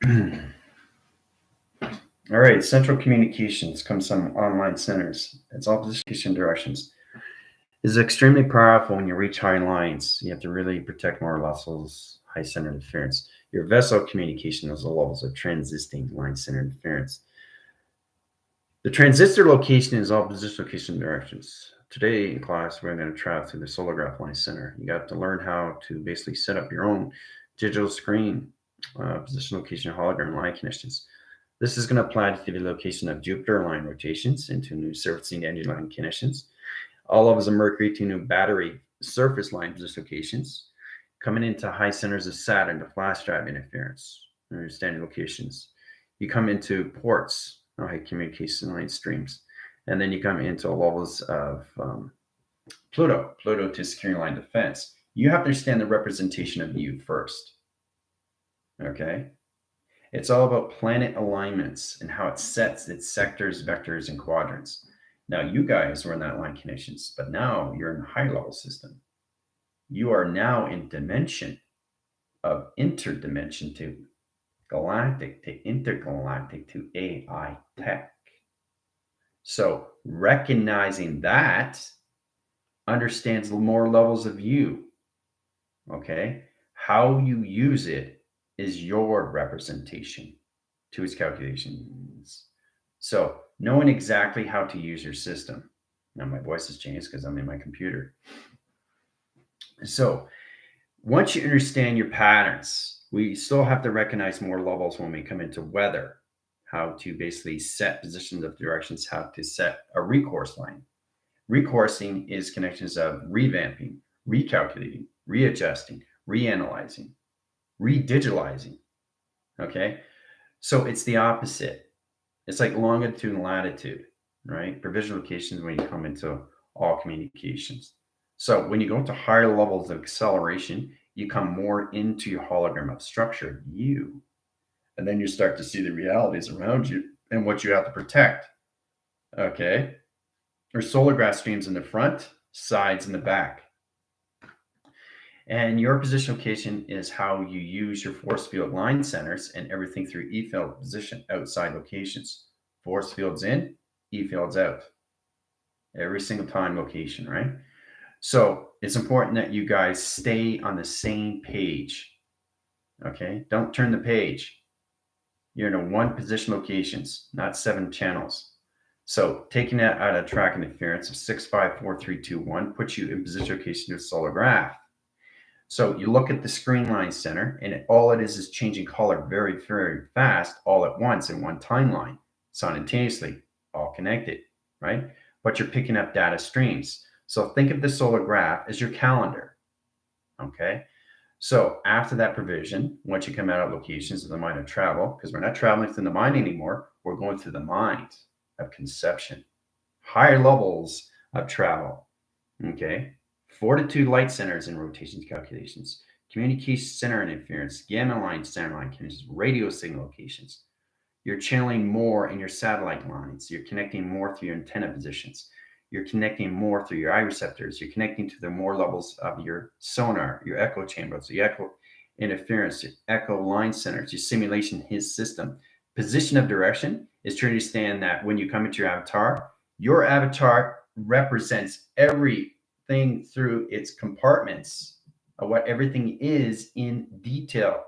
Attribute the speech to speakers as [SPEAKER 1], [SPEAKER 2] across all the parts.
[SPEAKER 1] All right, central communications comes from online centers. It's all position directions. It's extremely powerful when you reach high lines. You have to really protect more vessels, high center interference. Your vessel communication is the levels of transisting line center interference. The transistor location is all position location directions. Today in class, we're going to travel through the solar graph line center. You got to learn how to basically set up your own digital screen, position location hologram line connections. This is going to apply to the location of Jupiter line rotations into new surfacing engine line connections. All of us are Mercury to new battery surface line position locations. Coming into high centers of Saturn to flash drive interference, understanding locations. You come into ports, high communication line streams. And then you come into levels of Pluto to security line defense. You have to understand the representation of you first. Okay? It's all about planet alignments and how it sets its sectors, vectors, and quadrants. Now, you guys were in that line connections, but now you're in a high level system. You are now in dimension of interdimension to galactic to intergalactic to AI tech. So recognizing that understands more levels of you. Okay? How you use it is your representation to its calculations. So knowing exactly how to use your system. Now my voice has changed because I'm in my computer. So once you understand your patterns, we still have to recognize more levels when we come into weather, how to basically set positions of directions, how to set a recourse line. Recoursing is connections of revamping, recalculating, readjusting, reanalyzing, redigitalizing. Okay. So it's the opposite. It's like longitude and latitude, right? Provisional locations when you come into all communications. So when you go to higher levels of acceleration, you come more into your hologram of structure, you. And then you start to see the realities around you and what you have to protect. Okay. There's solar graph streams in the front, sides, and the back. And your position location is how you use your force field line centers and everything through E field position outside locations. Force fields in, E fields out. Every single time location, right? So it's important that you guys stay on the same page. Okay? Don't turn the page. You're in a one position locations, not 7 channels. So taking that out of track interference of 6, 5, 4, 3, 2, 1 puts you in position location of solar graph. So you look at the screen line center, and all it is changing color very, very fast, all at once in one timeline, simultaneously, all connected, right? But you're picking up data streams. So think of the solar graph as your calendar, okay? So after that provision, once you come out of locations of the mind of travel, because we're not traveling through the mind anymore, we're going through the mind of conception, higher levels of travel, okay? Fortitude light centers and rotations calculations, communication center interference, gamma line center line connections, radio signal locations. You're channeling more in your satellite lines. You're connecting more through your antenna positions. You're connecting more through your eye receptors. You're connecting to the more levels of your sonar, your echo chambers, your echo interference, your echo line centers, your simulation his system. Position of direction is to understand that when you come into your avatar represents everything through its compartments of what everything is in detail.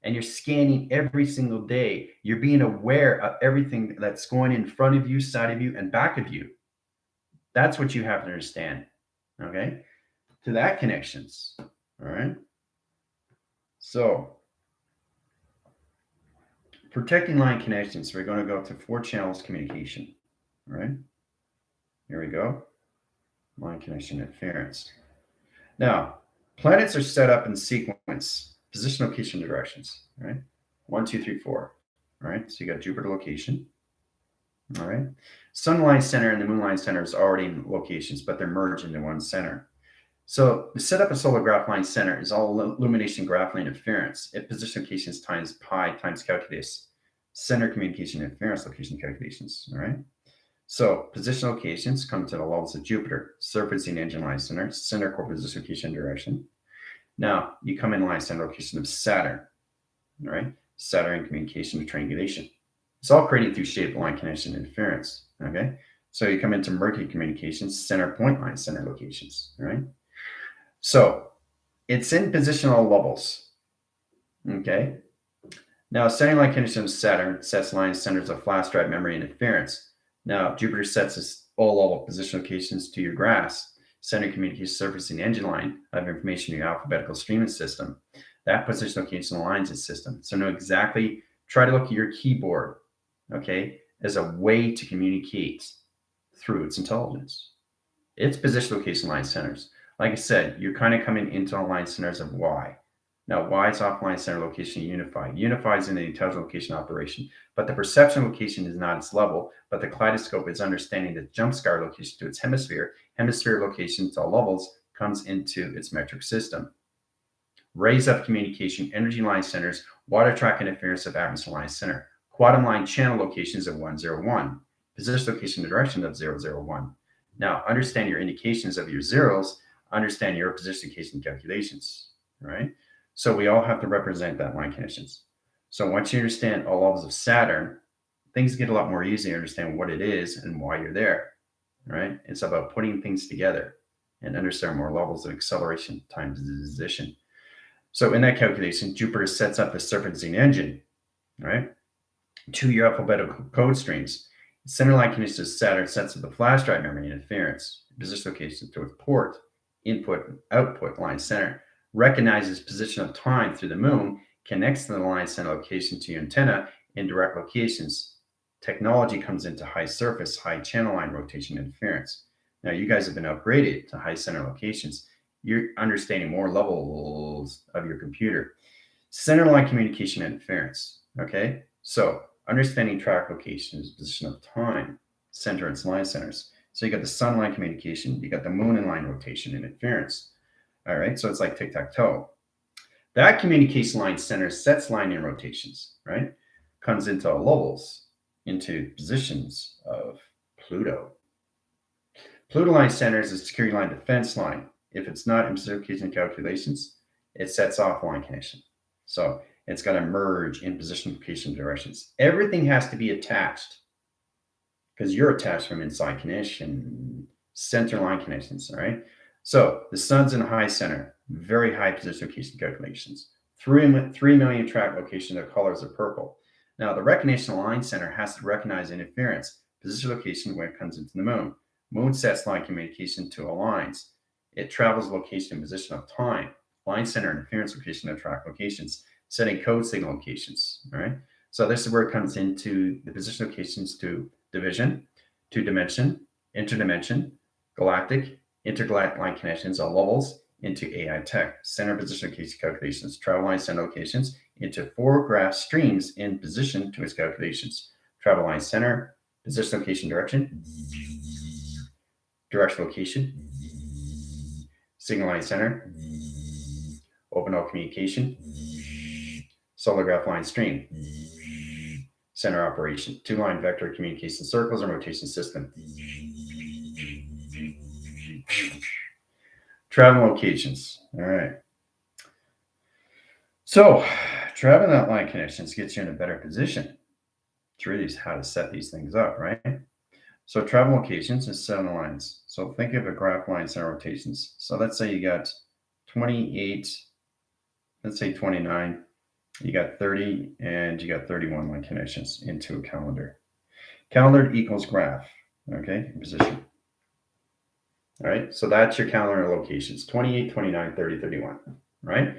[SPEAKER 1] And you're scanning every single day. You're being aware of everything that's going in front of you, side of you, and back of you. That's what you have to understand. Okay? To that connections. All right. So protecting line connections, we're going to go to 4 channels communication. All right. Here we go. Line connection interference. Now, planets are set up in sequence, position, location, directions. Right? 1, 2, 3, 4. All right. So you got Jupiter location. All right. Sun line center and the moon line center is already in locations, but they're merged into one center. So the setup of solar graph line center is all illumination graph line interference. It position locations times pi times calculus. Center communication interference location calculations. All right. So position locations come to the levels of Jupiter, surfacing engine line center core position location direction. Now you come in line center location of Saturn. All right. centering, communication, and triangulation. It's all created through shape, line connection, and inference. Okay, so you come into Merkey communications, center point line center locations. All right, so it's in positional levels. Okay, now centering line connection of Saturn sets lines, centers of flash drive memory, and inference. Now Jupiter sets its all level position locations to your graphs, center communication surface and engine line of information in your alphabetical streaming system. That position location aligns its system. So know exactly, try to look at your keyboard, okay, as a way to communicate through its intelligence. Its position location line centers. Like I said, you're kind of coming into line centers of Y. Now, Y is offline center location unified. Unified is in the intelligent location operation, but the perception location is not its level, but the kaleidoscope is understanding the jump scar location to its hemisphere. Hemisphere location to all levels comes into its metric system. Rays of communication, energy line centers, water track interference of atmosphere line center. Quantum line channel locations of 101. Position location and direction of 001. Now, understand your indications of your zeros, understand your position location calculations, right? So we all have to represent that line conditions. So once you understand all levels of Saturn, things get a lot more easy to understand what it is and why you're there, right? It's about putting things together and understand more levels of acceleration times position. So in that calculation, Jupiter sets up the surfacing engine, right, to your alphabetical code streams. Center line conditions of Saturn sets up the flash drive memory and interference, position location to its port, input, output line center, recognizes position of time through the moon, connects to the line center location to your antenna in direct locations. Technology comes into high surface, high channel line rotation interference. Now you guys have been upgraded to high center locations. You're understanding more levels of your computer. Center line communication interference. Okay, so understanding track locations, position of time, center its line centers. So you got the sun line communication, you got the moon and line rotation and interference. All right, so it's like tic-tac-toe. That communication line center sets line and rotations, right? Comes into levels, into positions of Pluto. Pluto line center is a security line defense line. If it's not in position calculations, it sets off line connection. So it's got to merge in position location directions. Everything has to be attached because you're attached from inside connection, center line connections, all right? So the sun's in a high center, very high position location calculations. 3 million track location, the colors are purple. Now the recognition line center has to recognize interference, position location when it comes into the moon. Moon sets line communication to aligns. It travels location and position of time. Line center interference location of track locations, setting code signal locations. All right. So this is where it comes into the position locations to division, to dimension, interdimension, galactic, intergalactic line connections, all levels into AI tech, center position location calculations, travel line center locations into 4 graph streams in position to its calculations. Travel line center, position location direction, direction location, signal line center, open all communication, solar graph line stream, center operation, 2 line vector communication circles and rotation system. Travel locations. All right. So traveling that line connections gets you in a better position. It's really how to set these things up, right? So travel locations is 7 lines. So think of a graph line center rotations. So let's say you got 28, let's say 29, you got 30, and you got 31 line connections into a calendar. Calendar equals graph, okay, position. All right, so that's your calendar locations, 28, 29, 30, 31, right?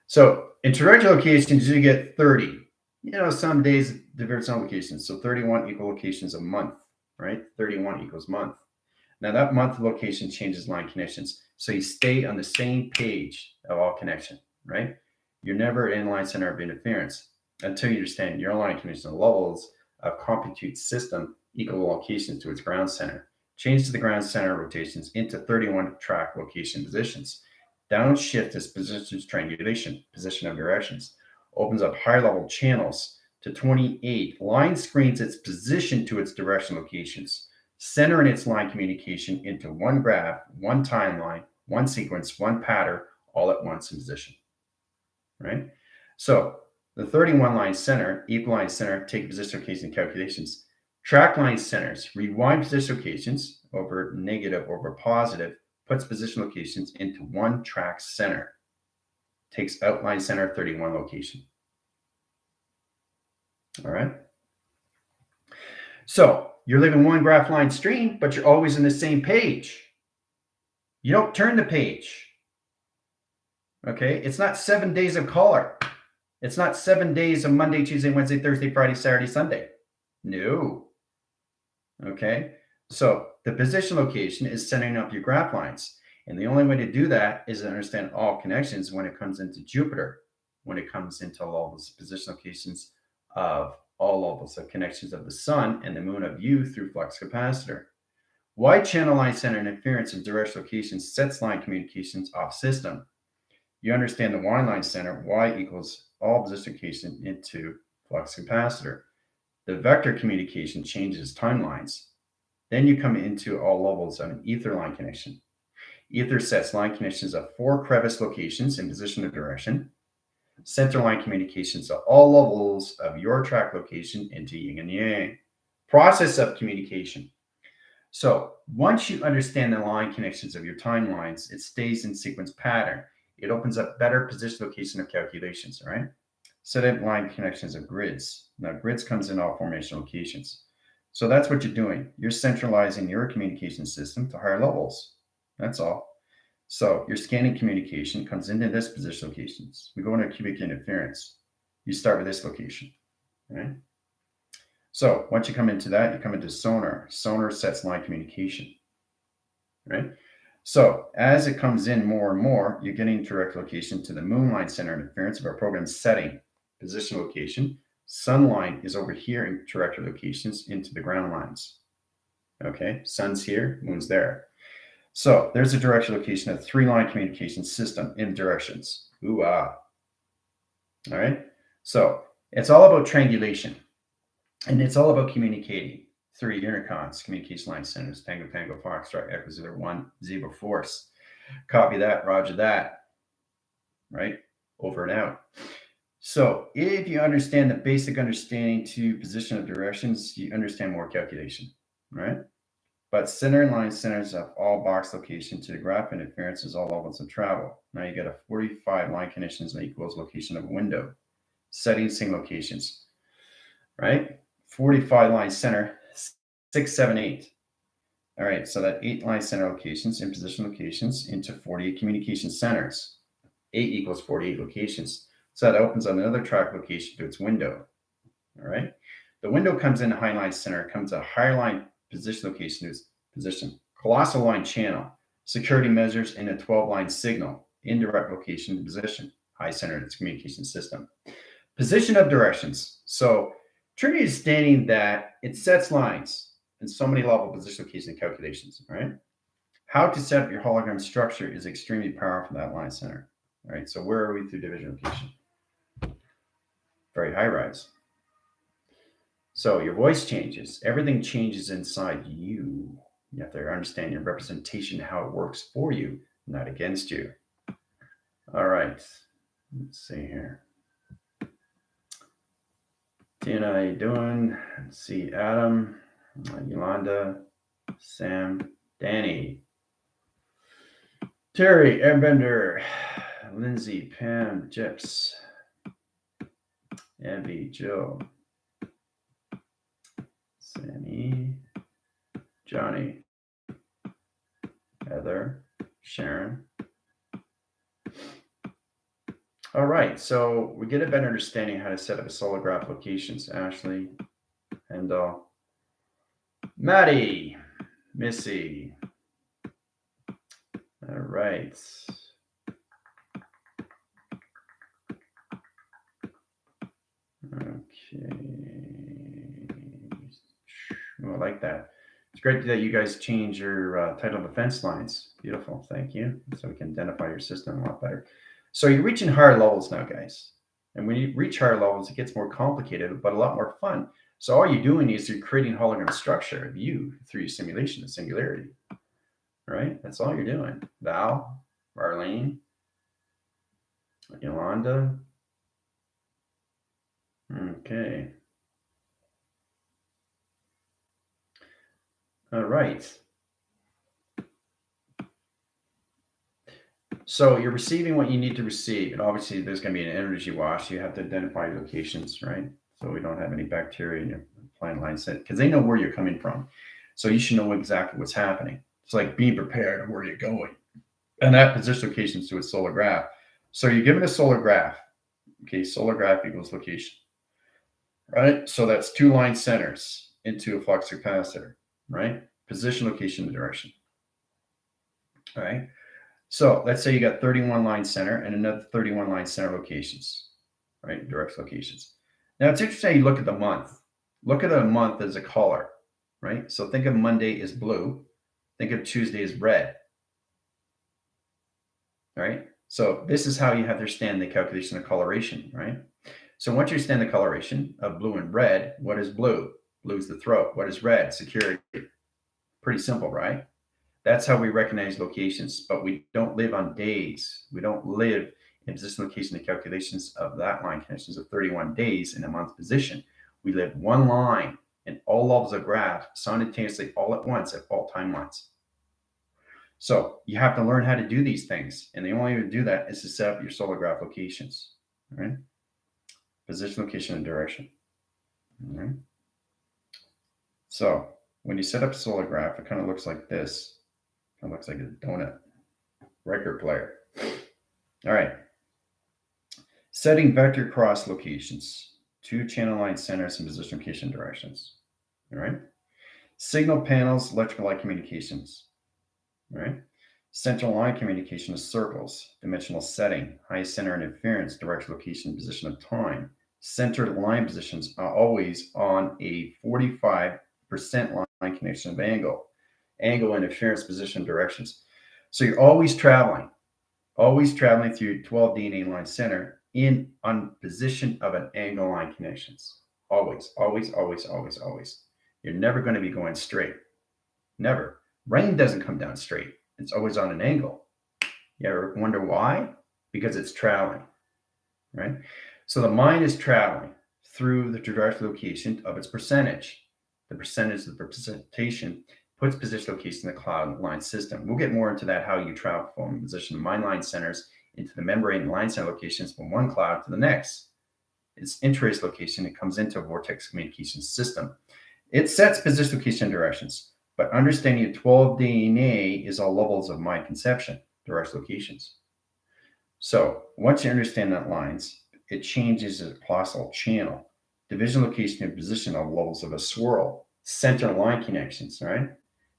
[SPEAKER 1] So in terrestrial locations, you get 30. You know, some days diverse locations. So 31 equal locations a month, right? 31 equals month. Now that month location changes line connections. So you stay on the same page of all connection, right? You're never in line center of interference until you understand your line connection levels of compute system equal locations to its ground center. Change to the ground center rotations into 31 track location positions. Downshift is positions triangulation, position of directions. Opens up higher level channels to 28. Line screens its position to its direction locations. Center in its line communication into one graph, one timeline, one sequence, one pattern, all at once in position. Right? So The 31 line center, equal line center, take position location calculations. Track line centers, rewind position locations over negative over positive, puts position locations into one track center. Takes outline center 31 location. All right. So you're living one graph line stream, but you're always in the same page. You don't turn the page. Okay. It's not 7 days of color. It's not 7 days of Monday, Tuesday, Wednesday, Thursday, Friday, Saturday, Sunday. No. Okay. So the position location is setting up your graph lines. And the only way to do that is to understand all connections when it comes into Jupiter, when it comes into all those position locations of all levels of connections of the sun and the moon of you through flux capacitor. Why channel line center interference and direct location sets line communications off system. You understand the Y line center, Y equals all position location into flux capacitor. The vector communication changes timelines. Then you come into all levels of an ether line connection. Ether sets line connections of 4 crevice locations in position of direction. Center line communications at all levels of your track location into yin and yang. Process of communication. So once you understand the line connections of your timelines, it stays in sequence pattern. It opens up better position location of calculations, all right? Set up line connections of grids. Now grids comes in all formation locations. So that's what you're doing. You're centralizing your communication system to higher levels. That's all. So your scanning communication comes into this position locations. We go into cubic interference. You start with this location, right? So once you come into that, you come into sonar. Sonar sets line communication, right? So as it comes in more and more, you're getting direct location to the moon line center interference of our program setting. Position location. Sun line is over here in direct locations into the ground lines. Okay, sun's here, moon's there. So there's a direction location of 3 line communication system in directions. Ooh, ah. All right. So it's all about triangulation and it's all about communicating. 3 unicons, communication line centers, Tango, Tango, Foxtrot, Echo 01, Zebra Force. Copy that, roger that. Right? Over and out. So if you understand the basic understanding to position of directions, you understand more calculation. Right? But center and line centers of all box location to the graph interference is all levels of travel. Now you get a 45 line connections that equals location of a window. Setting single locations, right? 45 line center, 6, 7, 8. All right, so that 8 line center locations in position locations into 48 communication centers. 8 equals 48 locations. So that opens up another track location to its window. All right. The window comes in high line center, comes a higher line position location is position. Colossal line channel. Security measures in a 12 line signal. Indirect location to position. High center in its communication system. Position of directions. So Trinity is stating that it sets lines in so many level position location calculations, right? How to set up your hologram structure is extremely powerful, that line center. All right, so where are we through division location? Very high rise. So your voice changes. Everything changes inside you. You have to understand your representation, how it works for you, not against you. All right. Let's see here. Tina, how you doing? Let's see, Adam, Yolanda, Sam, Danny, Terry, Airbender, Lindsay, Pam, Jips, Abby, Jill, Sammy, Johnny, Heather, Sharon. All right, so we get a better understanding how to set up a solar graph locations. Ashley, and Maddie, Missy. All right. Okay. Oh, I like that. It's great that you guys change your tidal defense lines. Beautiful. Thank you. So we can identify your system a lot better. So you're reaching higher levels now, guys. And when you reach higher levels, it gets more complicated, but a lot more fun. So all you're doing is you're creating hologram structure of you through your simulation of singularity. Right? That's all you're doing. Val, Marlene, Yolanda, Okay. All right. So you're receiving what you need to receive, and obviously there's going to be an energy wash. You have to identify your locations, right? So we don't have any bacteria in your plant line set because they know where you're coming from. So you should know exactly what's happening. It's like being prepared of where you're going, and that position locations to a solar graph. So you're given a solar graph. Okay, solar graph equals location, right? So that's two line centers into a flux capacitor, right? Position, location, and direction. All right. So let's say you got 31 line center and another 31 line center locations, right? Direct locations. Now it's interesting you look at the month. Look at a month as a color, right? So think of Monday as blue. Think of Tuesday as red, right? So this is how you have to understand the calculation of coloration, right? So once you understand the coloration of blue and red, what is blue? Blue is the throat. What is red? Security. Pretty simple, right? That's how we recognize locations, but we don't live on days. We don't live in position, location, and calculations of that line connections of 31 days in a month position. We live one line in all levels of graph simultaneously all at once at all timelines. So you have to learn how to do these things. And the only way to do that is to set up your solar graph locations, right? Position, location, and direction. All right. So when you set up a solar graph, it kind of looks like this. It looks like a donut record player. All right. Setting vector cross locations, two channel line centers and position location directions. All right. Signal panels, electrical light communications. All right. Central line communication is circles, dimensional setting, high center interference, direction, location, position of time. Centered line positions are always on a 45% line connection of angle. Angle, interference, position, directions. So you're always traveling through 12 DNA line center in on position of an angle line connections. Always, always, always, always, always. You're never going to be going straight. Never. Rain doesn't come down straight. It's always on an angle. You ever wonder why? Because it's traveling, right? So the mind is traveling through the direct location of its percentage. The percentage of the representation puts position location in the cloud line system. We'll get more into that, how you travel from position of mind line centers into the membrane line center locations from one cloud to the next. It's intrace location. It comes into a vortex communication system. It sets position location directions, but understanding 12 DNA is all levels of mind conception, direct locations. So once you understand that lines, it changes a colossal channel. Division, location, and position are levels of a swirl. Center line connections, right?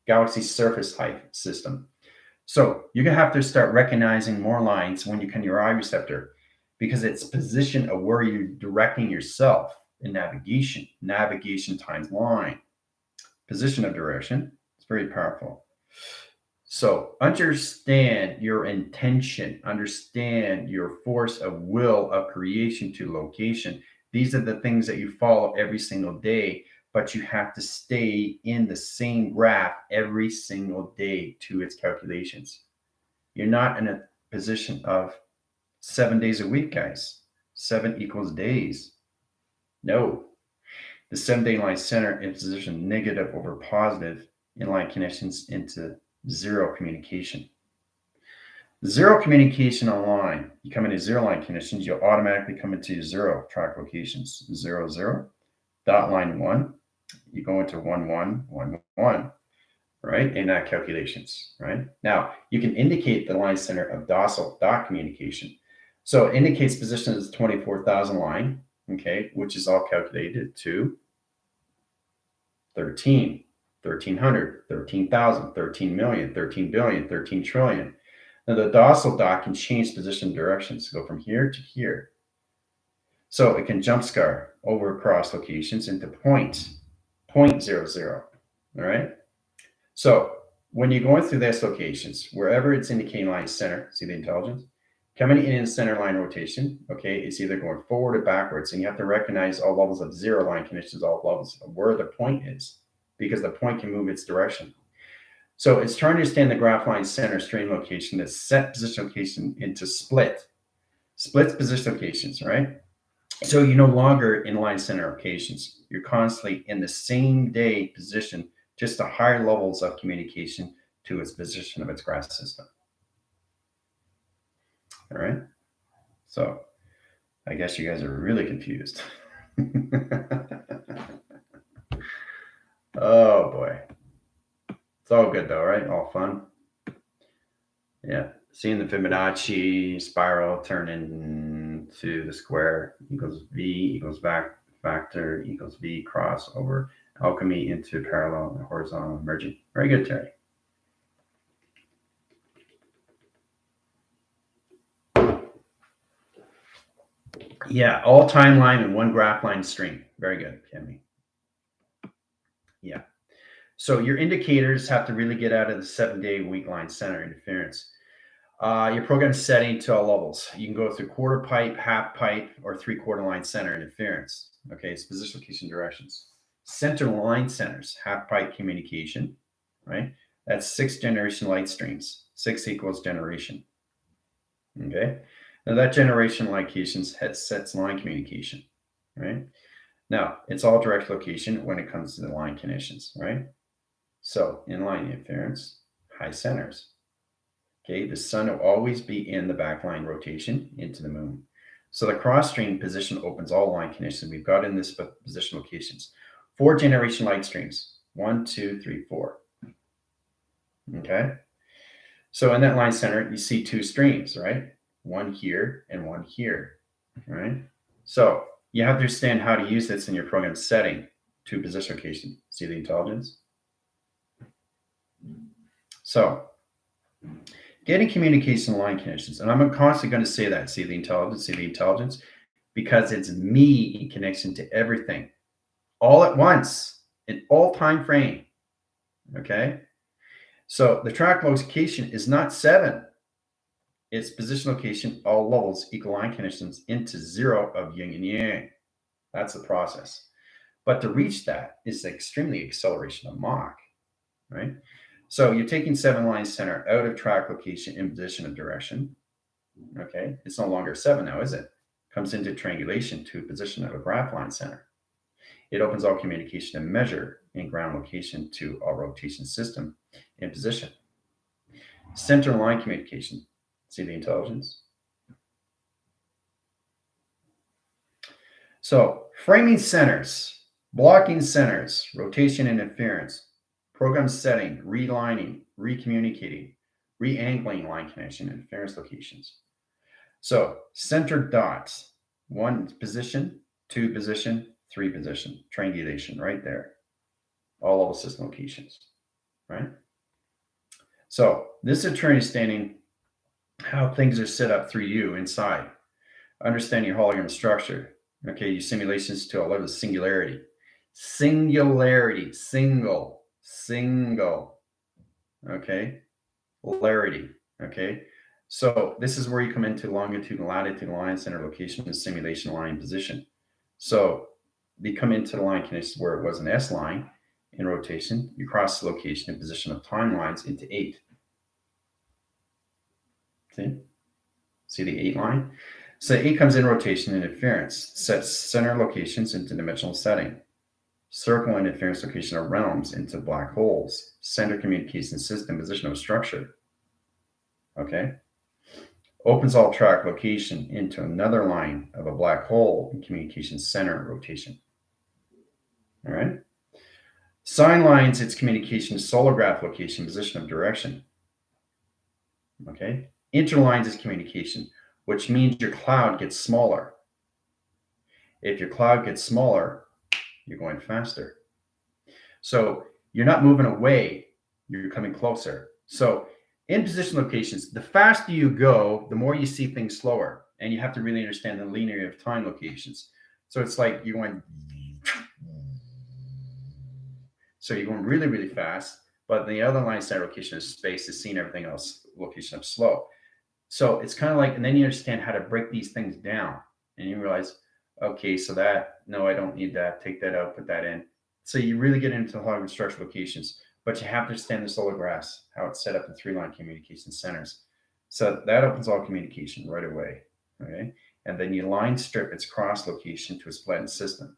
[SPEAKER 1] Galaxy surface height system. So you're gonna have to start recognizing more lines when you can your eye receptor, because it's position of where you're directing yourself in navigation. Navigation times line. Position of direction. It's very powerful. So understand your intention, understand your force of will of creation to location. These are the things that you follow every single day, but you have to stay in the same graph every single day to its calculations. You're not in a position of 7 days a week, guys. Seven equals days. No. The 7 day line center in position negative over positive inline connections into zero communication. Zero communication online. You come into zero line connections, you'll automatically come into zero track locations. 0, 0, dot line 1. You go into 1, 1, 1, 1, right? In that calculations, right? Now, you can indicate the line center of docile dot communication. So it indicates position as 24,000 line, okay, which is all calculated to 13, 1,300, 13,000, 13 million, 13 billion, 13 trillion. Now the docile dot can change position directions, go from here to here. So it can jump scar over across locations into point 0, all right? So when you're going through these locations, wherever it's indicating line center, see the intelligence? Coming in center line rotation, okay, it's either going forward or backwards, and you have to recognize all levels of zero line connections, all levels of where the point is, because the point can move its direction. So it's trying to understand the graph line center stream location, the set position location into splits position locations, right? So you're no longer in line center locations. You're constantly in the same day position, just the higher levels of communication to its position of its grass system. All right. So I guess you guys are really confused. Oh boy. It's all good though, right? All fun. Yeah. Seeing the Fibonacci spiral turn into the square equals V equals back factor equals V crossover alchemy into parallel and horizontal merging. Very good, Terry. Yeah, all timeline in one graph line string. Very good, Kimmy. Yeah. So your indicators have to really get out of the 7-day weak line center interference. Your program setting to all levels. You can go through quarter pipe, half pipe, or 3/4 line center interference. Okay, it's position, location, directions. Center line centers, half pipe communication, right? That's 6 generation light streams. 6 equals generation. Okay. Now that generation locations sets line communication, right? Now it's all direct location when it comes to the line conditions, right? So inline interference, high centers. Okay, the sun will always be in the backline rotation into the moon. So the cross stream position opens all line conditions. We've got in this position locations. 4 generation light streams. 1, 2, 3, 4. Okay. So in that line center, you see 2 streams, right? One here and one here. Right. So you have to understand how to use this in your program setting to position location. See the intelligence? So getting communication line conditions, and I'm constantly going to say that. See the intelligence, because it's me in connection to everything, all at once, in all time frame. Okay, so the track location is not 7; it's position location, all levels, equal line conditions into 0 of yin and yang. That's the process. But to reach that is extremely acceleration of Mach, right? So you're taking 7 line center out of track location in position of direction. Okay, it's no longer 7 now, is it? Comes into triangulation to a position of a graph line center. It opens all communication and measure in ground location to a rotation system in position. Center line communication. See the intelligence? So framing centers, blocking centers, rotation and interference, program setting, relining, recommunicating, re-angling line connection, interference locations. So center dots, 1 position, 2 position, 3 position, triangulation right there. All level system locations, right? So this is understanding how things are set up through you inside. Understand your hologram structure. Okay, your simulations to a level of singularity. Singularity, single. Okay, polarity. Okay, so this is where you come into longitude and latitude line, center location, and simulation line position. So you come into the line conditions where it was an S line in rotation. You cross the location and position of timelines into 8. See the 8 line? So 8 comes in rotation and interference, sets center locations into dimensional setting. Circle and interference location of realms into black holes. Center communication system position of structure. Okay. Opens all track location into another line of a black hole in communication center rotation. All right. Sign lines its communication solar graph location position of direction. Okay. Interlines its communication, which means your cloud gets smaller. If your cloud gets smaller, you're going faster. So you're not moving away, you're coming closer. So in position locations, the faster you go, the more you see things slower. And you have to really understand the linear of time locations. So it's like you're going, so you're going really, really fast, but the other line side location of space is seeing everything else location of slow. So it's kind of like, and then you understand how to break these things down and you realize, okay, so that, no, I don't need that. Take that out, put that in. So you really get into the hologram structure locations, but you have to understand the solar graphs, how it's set up in 3 line communication centers. So that opens all communication right away. Okay. and then you line strip its cross location to its flattened system.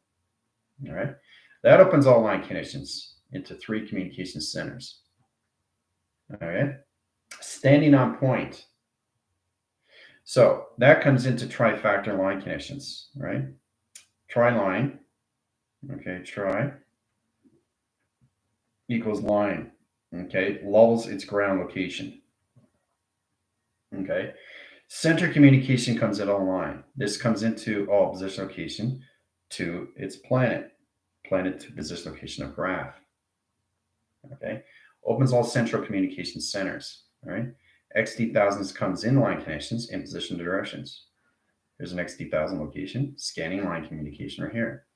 [SPEAKER 1] All right. That opens all line connections into 3 communication centers. All right. Standing on point. So that comes into trifactor line connections, right? Tri-line, okay, tri equals line, okay, levels its ground location, okay. Center communication comes at all line. This comes into all position location to its planet to position location of graph, okay. Opens all central communication centers, all right. XD thousands comes in line connections in position directions. There's an XD1000 location, scanning line communication right here.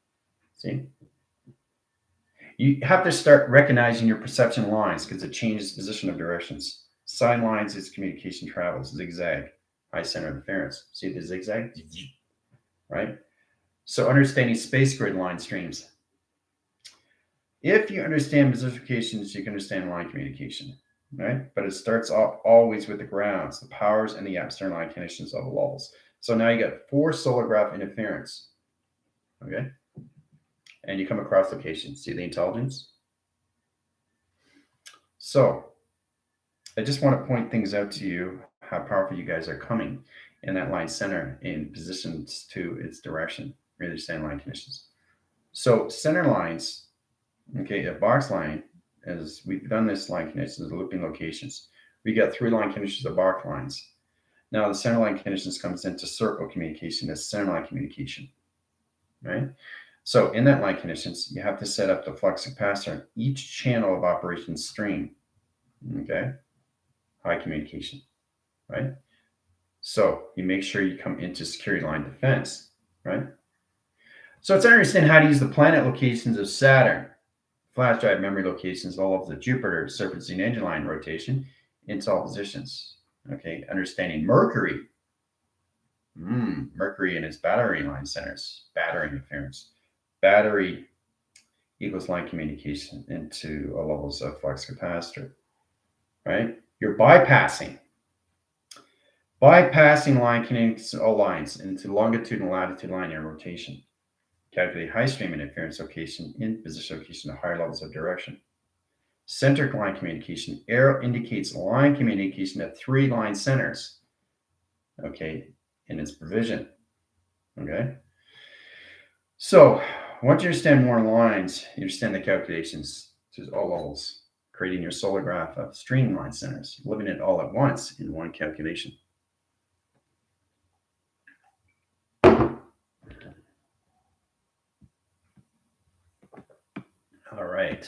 [SPEAKER 1] See? You have to start recognizing your perception lines because it changes position of directions. Sine lines is communication travels, zigzag, high center interference. See the zigzag? Right? So understanding space grid line streams. If you understand position locations, you can understand line communication, right? But it starts off always with the grounds, the powers, and the external line connections of the levels. So now you got 4 solar graph interference, okay? And you come across locations. See the intelligence? So I just want to point things out to you how powerful you guys are coming in that line center in positions to its direction, really stand line conditions. So center lines, okay, a box line, as we've done this line conditions, looping locations. We got 3 line conditions of box lines. Now the center line conditions comes into circle communication as center line communication, right? So in that line conditions, you have to set up the flux capacitor on each channel of operation stream, okay? High communication, right? So you make sure you come into security line defense, right? So it's understand how to use the planet locations of Saturn, flash drive memory locations, all of the Jupiter, surfacing engine line rotation into all positions, okay? Understanding Mercury, Mercury and its battery line centers, battery interference. Battery equals line communication into levels of flux capacitor, right? You're bypassing line connecting all lines into longitude and latitude line in rotation. Calculate high stream interference location in position location to higher levels of direction. Center line communication. Arrow indicates line communication at 3 line centers, okay, in its provision, okay? So once you understand more lines, you understand the calculations to all levels, creating your solar graph of streamline centers, living it all at once in one calculation. All right.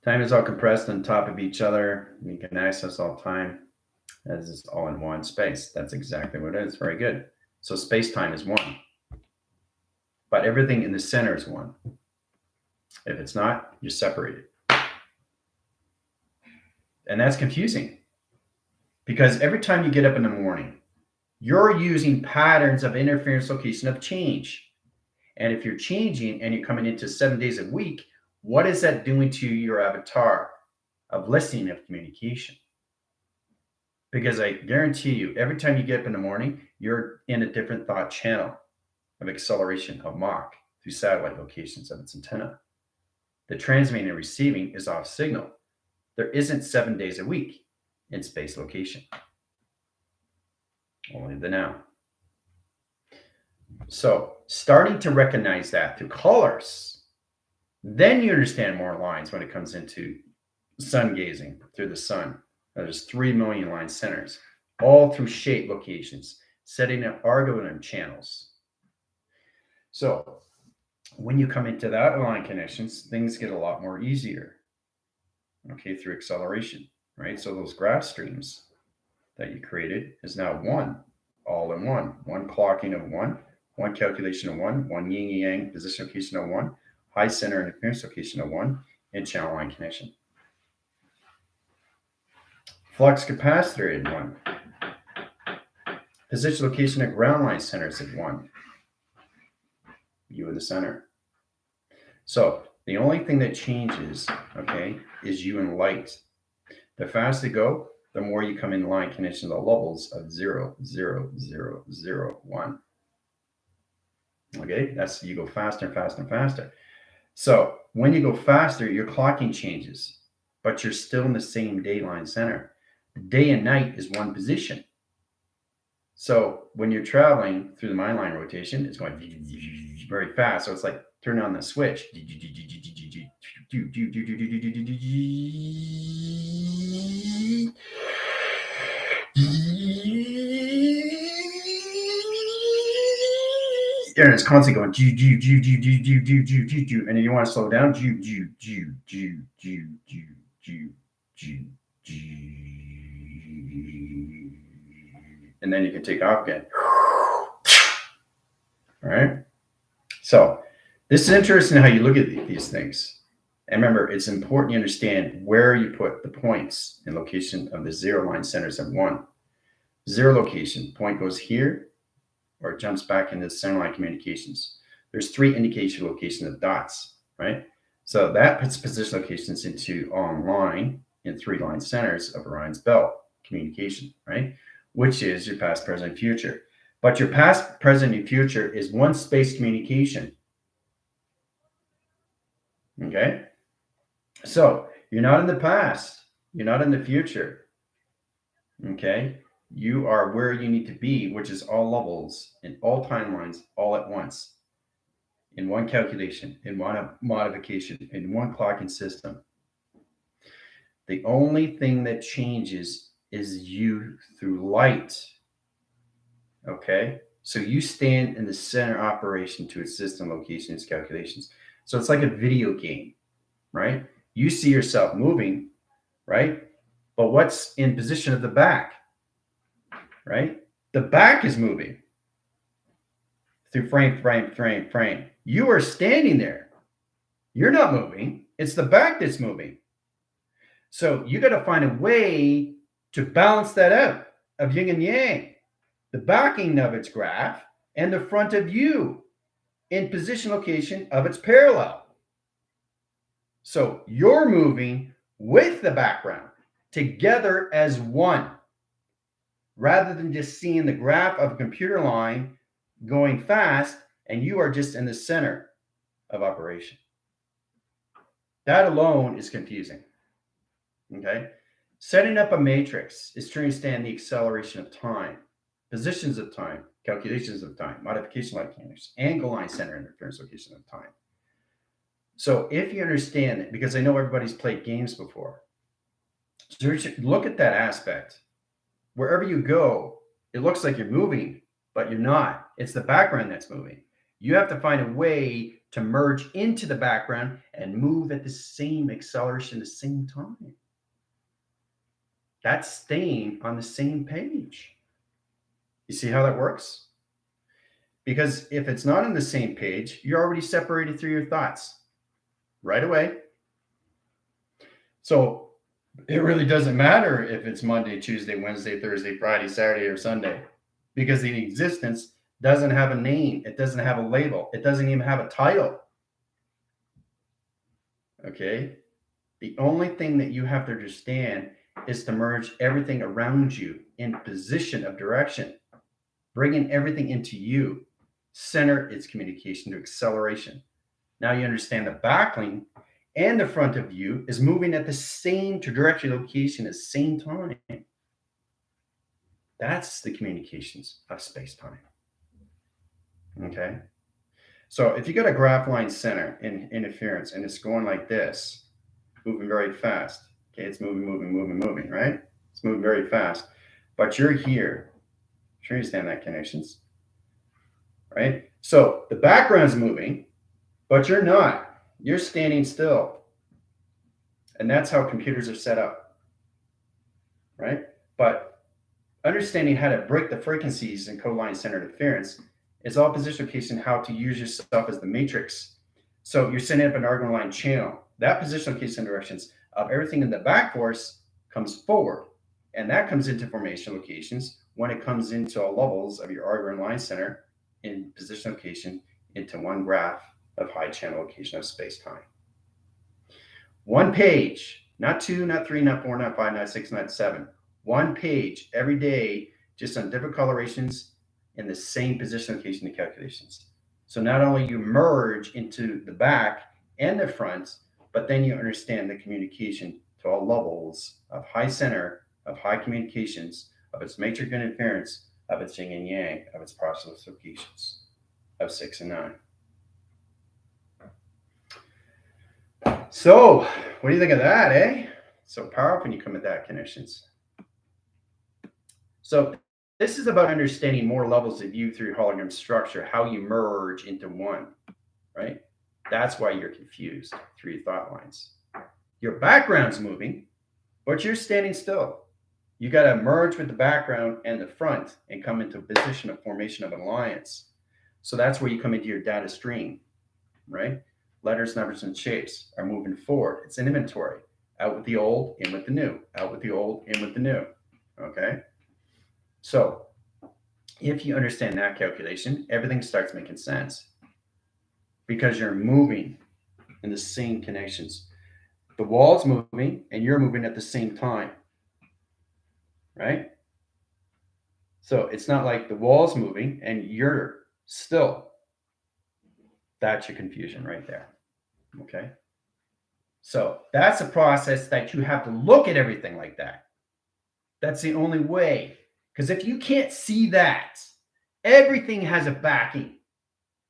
[SPEAKER 1] Time is all compressed on top of each other. You can access all time as it's all in one space. That's exactly what it is. Very good. So space-time is 1. But everything in the center is 1. If it's not, you're separated. And that's confusing because every time you get up in the morning, you're using patterns of interference location of change. And if you're changing and you're coming into 7 days a week, what is that doing to your avatar of listening of communication? Because I guarantee you, every time you get up in the morning, you're in a different thought channel of acceleration of Mach through satellite locations of its antenna. The transmitting and receiving is off signal. There isn't 7 days a week in space location. Only the now. So starting to recognize that through colors, then you understand more lines when it comes into sun gazing through the sun. There's 3 million line centers, all through shape locations, setting up Argonym channels. So when you come into that line connections, things get a lot more easier, okay, through acceleration, right? So those graph streams that you created is now 1, all in one clocking of 1 calculation of 1 yin yang position location of 1, high center interference location of 1, and channel line connection. Flux capacitor in 1. Position location of ground line centers at 1. You in the center. So the only thing that changes, okay, is you and light. The faster you go, the more you come in line connection to the levels of 0, 0, 0, 0, 1. Okay, that's you go faster and faster and faster. So when you go faster, your clocking changes, but you're still in the same dayline center. Day and night is one position. So when you're traveling through the mind line rotation, it's going very fast. So it's like turn on the switch. And it's constantly going and you want to slow down and then you can take off again. All right. So this is interesting how you look at these things. And remember, it's important you understand where you put the points in location of the 0 line centers of 1. 0 location, point goes here, or it jumps back into the center line communications. There's 3 indication locations of dots, right? So that puts position locations into online in 3 line centers of Orion's belt communication, right? Which is your past, present, future. But your past, present, and future is one space communication. Okay? So you're not in the past. You're not in the future. Okay? You are where you need to be, which is all levels in all timelines all at once. In one calculation, in one modification, in one clocking system. The only thing that changes is you through light. Okay? So you stand in the center operation to its system locations calculations. So it's like a video game, right? You see yourself moving, right? But what's in position of the back, right? The back is moving through frame. You are standing there. You're not moving. It's the back that's moving. So you got to find a way to balance that out of yin and yang. The backing of its graph and the front of you in position location of its parallel. So you're moving with the background together as one, rather than just seeing the graph of a computer line going fast and you are just in the center of operation. That alone is confusing. Okay? Setting up a matrix is to understand the acceleration of time, positions of time, calculations of time, modification line mechanics, angle line center interference location of time. So if you understand it, because I know everybody's played games before, so look at that aspect. Wherever you go, it looks like you're moving, but you're not. It's the background that's moving. You have to find a way to merge into the background and move at the same acceleration at the same time. That's staying on the same page. You see how that works? Because if it's not on the same page, you're already separated through your thoughts right away. So it really doesn't matter if it's Monday, Tuesday, Wednesday, Thursday, Friday, Saturday, or Sunday, because the existence doesn't have a name. It doesn't have a label. It doesn't even have a title. Okay? The only thing that you have to understand is to merge everything around you in position of direction, bringing everything into you, center its communication to acceleration. Now you understand the backling and the front of you is moving at the same trajectory location at the same time. That's the communications of space-time. Okay? So if you got a graph line center in interference and it's going like this, moving very fast. Okay, it's moving, right? It's moving very fast. But you're here. Sure, you understand that connections, right? So the background's moving, but you're not. You're standing still. And that's how computers are set up, right? But understanding how to break the frequencies in code line center interference is all position location, how to use yourself as the matrix. So you're setting up an argon line channel. That position location directions of everything in the back force comes forward. And that comes into formation locations when it comes into all levels of your argon line center in position location into one graph of high channel location of space-time. One page, not 2, not 3, not 4, not 5, not 6, not 7. one page every day, just on different colorations in the same position location of calculations. So not only you merge into the back and the front, but then you understand the communication to all levels of high center, of high communications, of its matrix and inference, of its yin and yang, of its process locations, of 6 and 9. So, what do you think of that, eh? So powerful when you come at that connections. So this is about understanding more levels of you through hologram structure, how you merge into one, right? That's why you're confused through your thought lines. Your background's moving, but you're standing still. You got to merge with the background and the front and come into a position of formation of an alliance. So that's where you come into your data stream, right? Letters, numbers, and shapes are moving forward. It's an inventory. Out with the old, in with the new. Out with the old, in with the new. Okay? So if you understand that calculation, everything starts making sense because you're moving in the same connections. The wall's moving and you're moving at the same time, right? So it's not like the wall's moving and you're still. That's your confusion right there. Okay? So that's a process that you have to look at everything like that. That's the only way. Because if you can't see that, everything has a backing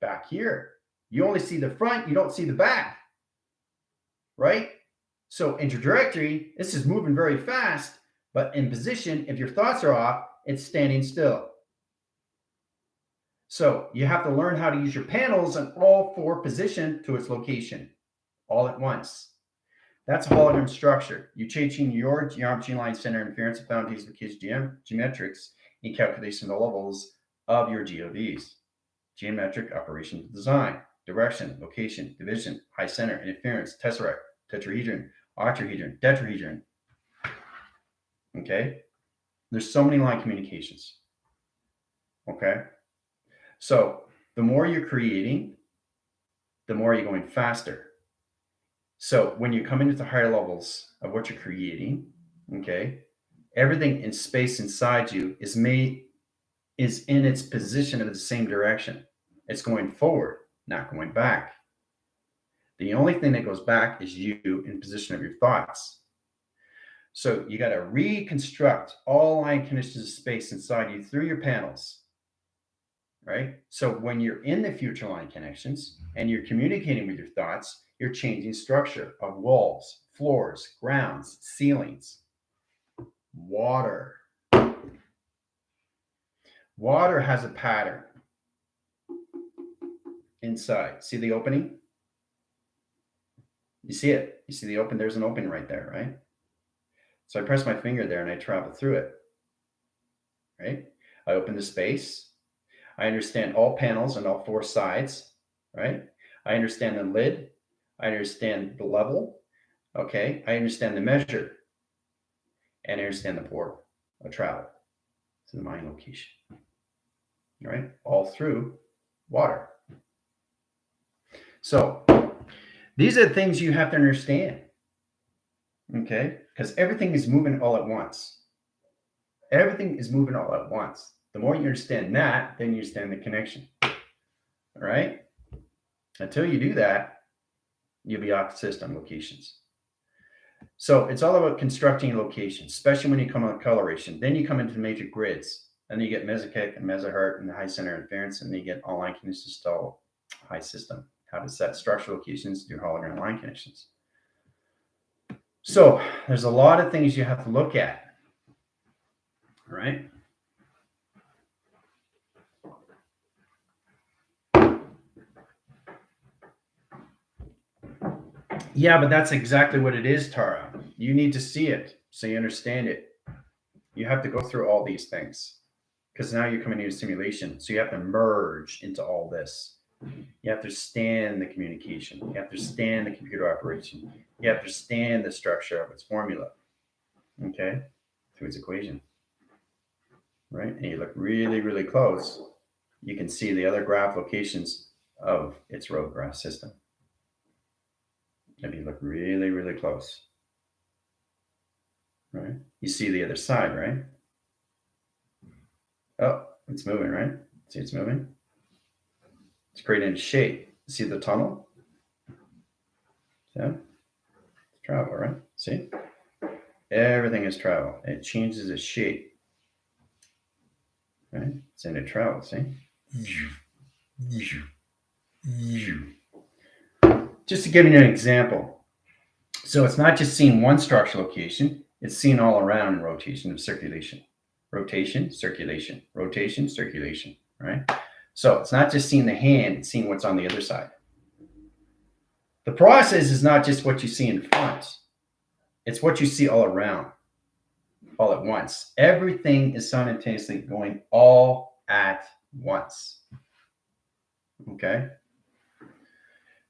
[SPEAKER 1] back here. You only see the front, you don't see the back, right? So in trajectory, this is moving very fast, but in position, if your thoughts are off, it's standing still. So you have to learn how to use your panels in all four position to its location all at once. That's a hologram structure. You changing your geometry line center inference of boundaries with his geometrics in calculation of the levels of your GODs. Geometric operation design, direction, location, division, high center, interference, tesseract, tetrahedron, octahedron, tetrahedron. Okay? There's so many line communications. Okay? So the more you're creating, the more you're going faster. So when you come into the higher levels of what you're creating, okay, everything in space inside you is in its position of the same direction. It's going forward, not going back. The only thing that goes back is you in position of your thoughts. So you got to reconstruct all line conditions of space inside you through your panels, right? So when you're in the future line connections and you're communicating with your thoughts, you're changing structure of walls, floors, grounds, ceilings, water. Water has a pattern inside. See the opening? You see it. You see the open. There's an opening right there, right? So I press my finger there and I travel through it, right? I open the space. I understand all panels and all four sides, right? I understand the lid. I understand the level. Okay. I understand the measure. And I understand the port of travel to the mine location. All right. All through water. So these are the things you have to understand. Okay. Because everything is moving all at once. Everything is moving all at once. The more you understand that, then you understand the connection. All right. Until you do that, you'll be off system locations. So it's all about constructing locations, especially when you come on coloration. Then you come into major grids. Then you get mesokick and mesoheart and the high center inference, and then you get all line conditions to high system. How to set structural locations through hologram line conditions. So there's a lot of things you have to look at. All right. Yeah, but that's exactly what it is, Tara. You need to see it so you understand it. You have to go through all these things because now you're coming into simulation. So you have to merge into all this. You have to understand the communication. You have to understand the computer operation. You have to understand the structure of its formula. Okay? Through its equation. Right? And you look really, really close. You can see the other graph locations of its road graph system. If you look really, really close. right? You see the other side, right? Oh, it's moving, right? See, it's moving. It's creating a shape. See the tunnel? Yeah, it's travel, right? See? Everything is travel. It changes its shape, right? It's in a travel, see? Just to give you an example. So it's not just seeing one structural location, it's seen all around in rotation of circulation. Rotation, circulation, rotation, circulation, right? So it's not just seeing the hand, it's seeing what's on the other side. The process is not just what you see in front, it's what you see all around, all at once. Everything is simultaneously going all at once. Okay?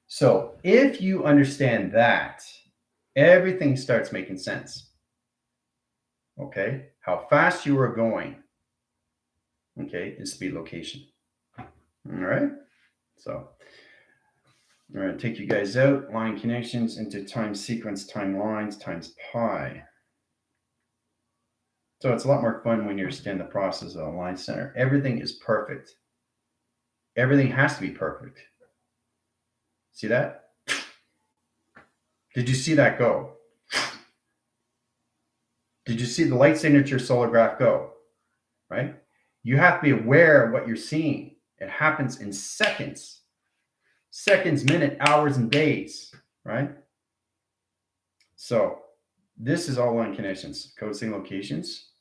[SPEAKER 1] So if you understand that, everything starts making sense. Okay? How fast you are going, okay, is speed location. All right? So I'm going to take you guys out, line connections into time sequence, timelines times pi. So it's a lot more fun when you understand the process of a line center. Everything is perfect. Everything has to be perfect. See that? Did you see that go? Did you see the light signature solar graph go? Right? You have to be aware of what you're seeing. It happens in seconds. Seconds, minutes, hours, and days. Right? So this is all line connections. Code signal locations.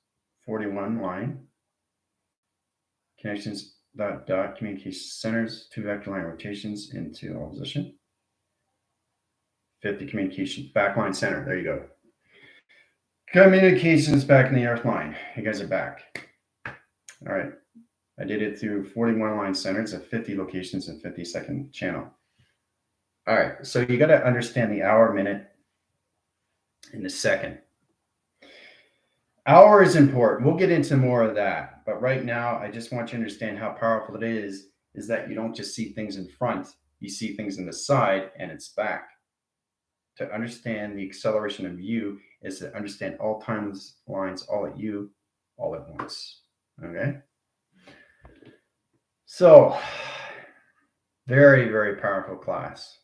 [SPEAKER 1] 41 line. Connections dot communication centers, 2 vector line rotations into all position. 50 communication backline center. There you go. Communications back in the earth line. You guys are back. All right. I did it through 41 line centers at 50 locations and 50-second channel. All right. So you got to understand the hour, minute, and the second. Hour is important. We'll get into more of that. But right now, I just want you to understand how powerful it is that you don't just see things in front, you see things in the side and its back. To understand the acceleration of you is to understand all times lines all at you, all at once. Okay? So, very, very powerful class.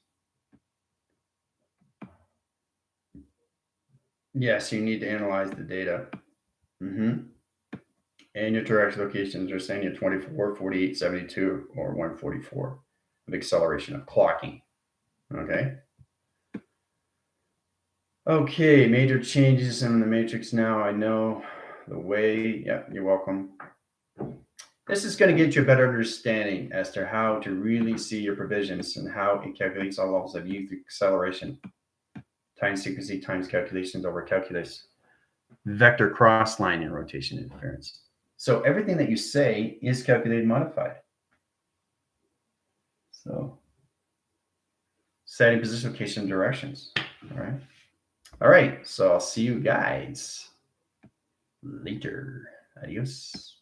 [SPEAKER 1] Yes, you need to analyze the data. And your direct locations are saying you're 24, 48, 72, or 144 with acceleration of clocking. Okay? Okay, major changes in the matrix now. I know the way. Yeah, you're welcome. This is going to get you a better understanding as to how to really see your provisions and how it calculates all levels of U through acceleration, times frequency times calculations over calculus, vector cross line and rotation interference. So everything that you say is calculated modified. So setting position, location, directions. All right. All right. So I'll see you guys later. Adios.